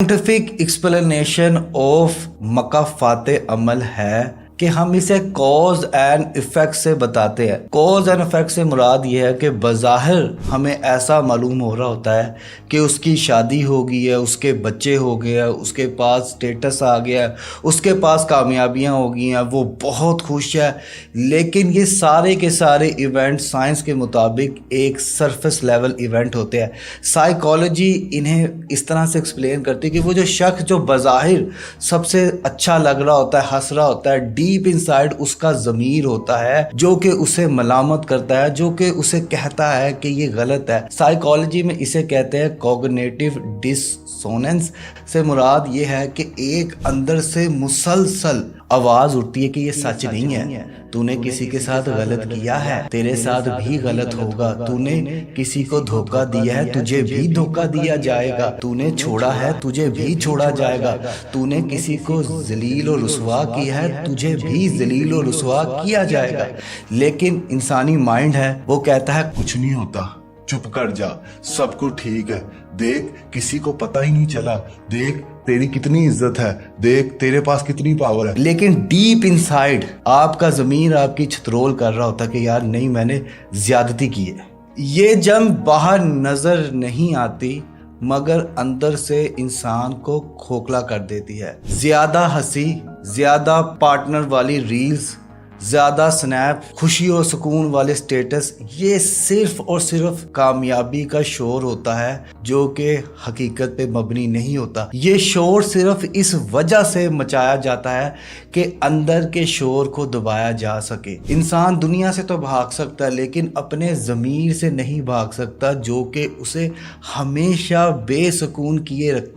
Scientific explanation of मकाफात अमल है कि हम इसे कॉज एंड इफेक्ट से बताते हैं। कॉज एंड इफेक्ट से मुराद ये है कि बज़ाहिर हमें ऐसा मालूम हो रहा होता है कि उसकी शादी हो गई है, उसके बच्चे हो गए हैं, उसके पास स्टेटस आ गया है, उसके पास कामयाबियां हो गई हैं, वो बहुत खुश है। लेकिन ये सारे के सारे इवेंट साइंस के मुताबिक एक सरफेस लेवल इवेंट होते हैं। साइकोलॉजी इन्हें इस तरह से एक्सप्लेन करती है कि वो जो शख्स जो बज़ाहिर सबसे अच्छा लग रहा होता है, हंस रहा होता है, डीप इनसाइड उसका ज़मीर होता है जो कि उसे मलामत करता है, जो कि उसे कहता है कि ये गलत है। साइकोलॉजी में इसे कहते हैं कॉग्निटिव डिसोनेंस। से मुराद ये है कि एक अंदर से मुसलसल आवाज़ उठती है कि ये सच नहीं है, तूने किसी के साथ गलत किया है, तेरे साथ भी गलत होगा, तूने किसी को धोखा दिया है, तुझे भी धोखा दिया जाएगा, तूने छोड़ा है, तुझे भी छोड़ा जाएगा, तूने किसी को जलील और रुसवा किया है, तुझे भी जलील और रुसवा किया जाएगा। लेकिन इंसानी माइंड है वो कहता है कुछ नहीं होता, चुप कर जा, सब कुछ ठीक है, देख किसी को पता ही नहीं चला, देख तेरी कितनी इज्जत है, देख तेरे पास कितनी पावर है। लेकिन डीप इनसाइड आपका ज़मीर आपकी छतरोल कर रहा होता कि यार नहीं, मैंने ज्यादती की है। ये जंग बाहर नजर नहीं आती मगर अंदर से इंसान को खोखला कर देती है। ज्यादा हंसी, ज्यादा पार्टनर वाली रील्स, ज्यादा स्नैप, खुशी और सुकून वाले स्टेटस, ये सिर्फ और सिर्फ कामयाबी का शोर होता है जो कि हकीकत पे मबनी नहीं होता। ये शोर सिर्फ इस वजह से मचाया जाता है कि अंदर के शोर को दबाया जा सके। इंसान दुनिया से तो भाग सकता है लेकिन अपने ज़मीर से नहीं भाग सकता जो कि उसे हमेशा बेसुकून किए रखता है।